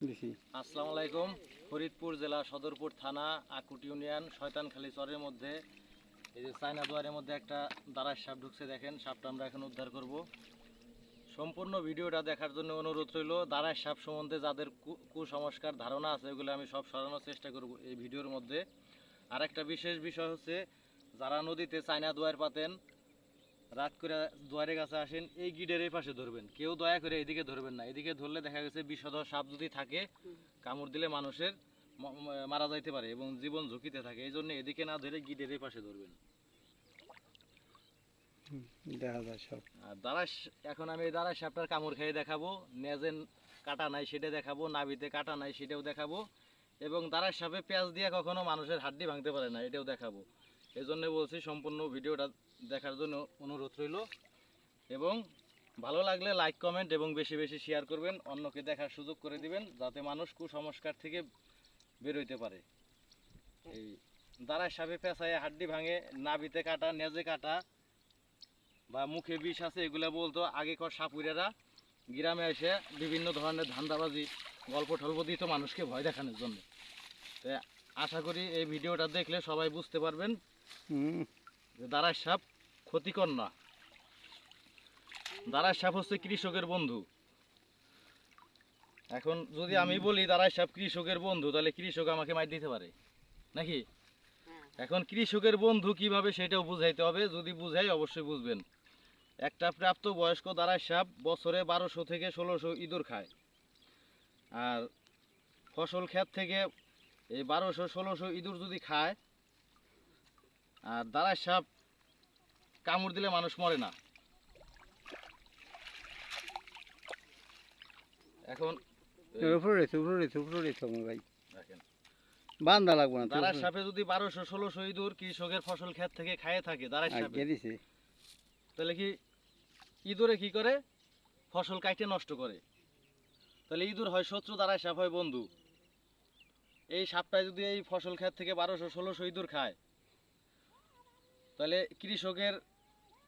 আসসালামু আলাইকুম। ফরিদপুর জেলা সদরপুর থানা আকুট ইউনিয়ন শয়তানখালী চরের মধ্যে এই যে চায়না দুয়ারের মধ্যে একটা দাঁড়ার সাপ ঢুকছে, দেখেন সাপটা আমরা এখন উদ্ধার করব। সম্পূর্ণ ভিডিওটা দেখার জন্য অনুরোধ রইল। দাঁড়ার সাপ সম্বন্ধে যাদের কুসংস্কার ধারণা আছে ওগুলো আমি সব সরানোর চেষ্টা করব এই ভিডিওর মধ্যে। আর একটা বিশেষ বিষয় হচ্ছে, যারা নদীতে চায়না দুয়ার পাতেন রাত করে দুয়ারের কাছে আসেন, এই গিডের এই পাশে ধরবেন, কেউ দয়া করে এদিকে ধরবেন না। এদিকে ধরলে দেখা গেছে বিষধর সাপ যদি থাকে কামড় দিলে মানুষের মারা যাইতে পারে এবং জীবন ঝুঁকিতে থাকে। এই জন্য এদিকে না ধরে গিডের এই পাশে ধরবেন। দেখা যায় সব। আর দাঁড়াস, এখন আমি এই দাঁড়াস সাপটার কামড় খেয়ে দেখাবো। নেজেন কাটা নাই সেটা দেখাবো, নাভিতে কাটা নাই সেটাও দেখাবো, এবং দাঁড়াস সাপে পেঁয়াজ দিয়ে কখনো মানুষের হাড্ডি ভাঙতে পারে না এটাও দেখাবো। এই জন্য বলছি সম্পূর্ণ ভিডিওটা দেখার জন্য অনুরোধ রইল, এবং ভালো লাগলে লাইক কমেন্ট এবং বেশি বেশি শেয়ার করবেন, অন্যকে দেখার সুযোগ করে দিবেন যাতে মানুষ কুসংস্কার থেকে বের হইতে পারে। এই দাঁড়ায় সাপে পেঁচায় হাড্ডি ভাঙে, নাভিতে কাটা, নেজে কাটা বা মুখে বিষ আছে এগুলো বলতো আগেকার সাপুরেরা গ্রামে এসে বিভিন্ন ধরনের ধান্দাবাজি গল্প টল্প দিত মানুষকে ভয় দেখানোর জন্য। তো আশা করি এই ভিডিওটা দেখলে সবাই বুঝতে পারবেন যে দাঁড়ায় সাপ ক্ষতিকর না। দাঁড়ায় সাপ হচ্ছে কৃষকের বন্ধু। এখন যদি আমি বলি দাঁড়ায় সাপ কৃষকের বন্ধু, তাহলে কৃষক আমাকে মার দিতে পারে নাকি? এখন কৃষকের বন্ধু কিভাবে সেটাও বুঝাইতে হবে, যদি বুঝাই অবশ্যই বুঝবেন। একটা প্রাপ্ত বয়স্ক দাঁড়ায় সাপ বছরে 1200 থেকে 1600 ইঁদুর খায়। আর ফসল ক্ষেত থেকে এই 1200-1600 ইঁদুর যদি খায়, আর দাঁড়ায় সাপ কামড় দিলে মানুষ মরে না। এখন ভাই দেখেন, বান্ধা লাগবে না। দাঁড়ার সাপে যদি 1200-1600 ইঁদুর কৃষকের ফসল ক্ষেত থেকে খাইয়ে থাকে দাঁড়ার সাপে, তাহলে কি ইঁদুরে কি করে? ফসল কাটে নষ্ট করে। তাহলে ইঁদুর হয় শত্রু, দাঁড়ায় সাপ হয় বন্ধু। এই সাপটায় যদি এই ফসল ক্ষেত থেকে 1200-1600 ইঁদুর খায়, তাহলে কৃষকের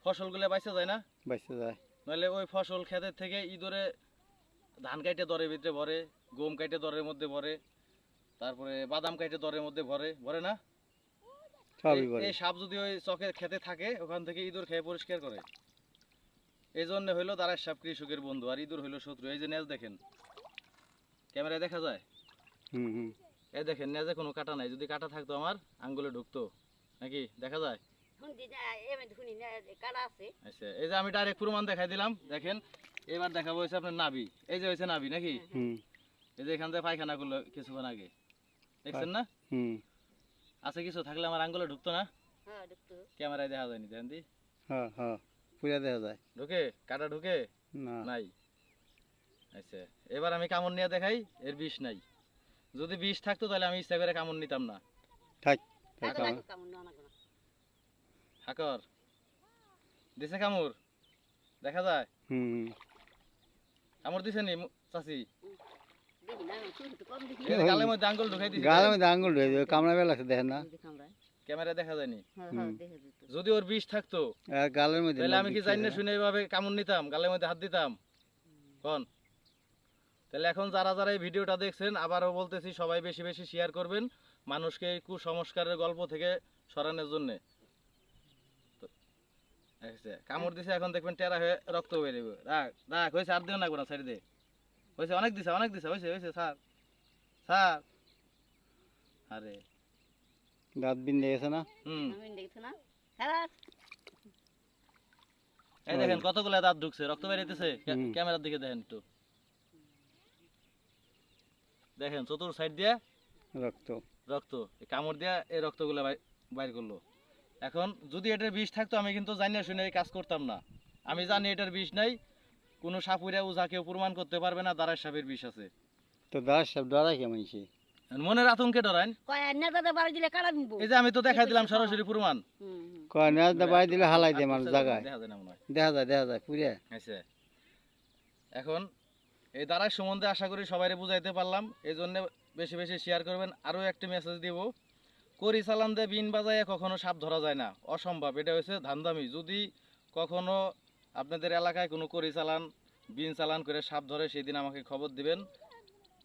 ফসলগুলো বাইচা যায় না? বাইচা যায়। নাহলে ওই ফসল ক্ষেতের থেকে ইঁদুরে ধান কাটে দরের ভিতরে ভরে, গম কাটে দরের মধ্যে ভরে, তারপরে বাদাম কাটে দরের মধ্যে ভরে, ভরে না? এই সাপ যদি ওই চকের খেতে থাকে, ওখান থেকে ইঁদুর খেয়ে পরিষ্কার করে। এই জন্য হইলো দাঁড়ার সাপ কৃষকের বন্ধু, আর ইঁদুর হইলো শত্রু। এই যে নেজ দেখেন, ক্যামেরায় দেখা যায়। এই দেখেন নেজে কোনো কাটা নাই, যদি কাটা থাকতো আমার আঙ্গুলে ঢুকতো নাকি? দেখা যায়। আচ্ছা, এই যে আমি ডাইরেক্ট প্রমাণ দেখাই দিলাম, দেখেন। এবার দেখাবো হয়েছে আপনার নাভি। এই যে হয়েছে নাভি নাকি? এই যে এখান থেকে পায়খানা করলো কিছুক্ষণ আগে, দেখছেন না? আছে কিছু থাকলে আমার আঙ্গুলে ঢুকতো না? ক্যামেরায় দেখা যায়নি, দেখেন দি। পুরা দেখা যায়। ঢুকে? কাটা ঢুকে? নাই। আচ্ছা, এবার আমি কামড় নিয়ে দেখাই, এর বিষ নাই। যদি বিষ থাকতো তাহলে আমি ইচ্ছা করে কামড় নিতাম না। হাকর দিছে কামড়, দেখা যায়। কামড় দিছে নি চাচি? গালের মধ্যে আঙ্গুল ঢুকাই দিছে। গালের মধ্যে আঙ্গুল ঢুকে কামড়া বেলা আছে, দেখেন না? ক্যামেরায় দেখা যায়নি। যদি ওর বিষ থাকতো গালের মধ্যে, তাহলে আমি কি জানি না শুনে এইভাবে কামড় নিতাম, গালের মধ্যে হাত দিতাম কোন? তাহলে এখন যারা যারা এই ভিডিওটা দেখছেন, আবারও বলতেছি সবাই বেশি বেশি শেয়ার করবেন মানুষকে এই কুসংস্কারের গল্প থেকে সরানোর জন্য। কামড় দিছে, এখন দেখবেন টেরা হয়ে রক্ত বেরোবে। রাখ রাখ, হয়েছে, আর দিও না কোনো সাইড দিয়ে। হয়েছে, অনেক দিছে, অনেক দিছে, হয়েছে হয়েছে, স্যার স্যার। আরে দাঁত বিন্দে গেছে না? এই দেখেন কতগুলো দাঁত ঢুকছে, রক্ত বেরিয়েছে। ক্যামেরার দিকে দেখেন একটু, দেখেন চতুর সাইড দিয়ে রক্ত রক্ত। কামড় দিয়া এই রক্তগুলো বাইর করলো। এখন যদি এটার বিষ থাকতো আমি কিন্তু জানিয়ে শুনে এই কাজ করতাম না। আমি জানি এটার বিষ নাই, কোনো সাপুরে ওঝা কেউ প্রমাণ করতে পারবে না দাঁড়ার সাপের বিষ আছে। তো দাঁড়ার সাপ ডরায় কেমন? মনের আতঙ্কে ডরাইন। এই যে আমি তো দেখাই দিলাম সরাসরি প্রমাণ। বাড়ি দিলে হালাই দেয় মানুষ জায়গায়, দেখা যায় দেখা যায় পুরে। আচ্ছা, এখন এই দাঁড়ার সম্বন্ধে আশা করি সবাই বুঝাইতে পারলাম, এই জন্য বেশি বেশি শেয়ার করবেন। আরও একটি মেসেজ দিব, করি চালান দিয়ে বিন বাজায় কখনো সাপ ধরা যায় না, অসম্ভব। এটা হচ্ছে ধান্দামি। যদি কখনো আপনাদের এলাকায় কোনো করি চালান বিন চালান করে সাপ ধরে, সেই দিন আমাকে খবর দিবেন।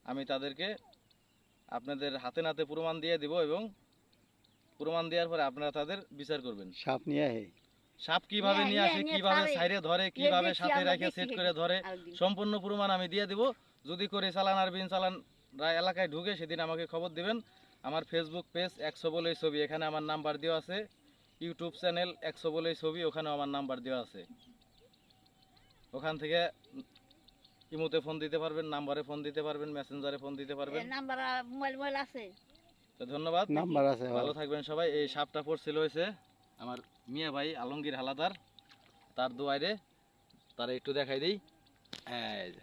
আমি তাদেরকে আপনাদের হাতে নাতে প্রমাণ দিয়ে দিব এবং প্রমাণ দেওয়ার পরে আপনারা তাদের বিচার করবেন। সাপ নিয়ে আহে সাপ কিভাবে নিয়ে আসে, কিভাবে সাইরে ধরে, কিভাবে সাথে রেখে সেট করে ধরে, সম্পূর্ণ প্রমাণ আমি দিয়ে দিব। যদি করে চালান আর বিন চালান এলাকায় ঢুকে সেদিন আমাকে খবর দিবেন। আমার ফেসবুক পেজ 100 বলেই ছবি, এখানে আমার নাম্বার দেওয়া আছে। ইউটিউব চ্যানেল 100 বলেই ছবি, ওখানেও আমার নাম্বার দেওয়া আছে। ওখান থেকে ইমোতে ফোন দিতে পারবেন, নাম্বারে ফোন দিতে পারবেন, মেসেঞ্জারে ফোন দিতে পারবেন। নাম্বার মোবাইল আছে। তো ধন্যবাদ, নাম্বার আছে ভালো থাকবেন সবাই। এই সাপটা পড়ছিল হয়েছে আমার মিয়া ভাই আলমগীর হালাদার, তার দোয়ারে তারা একটু দেখাই দিই। এই যে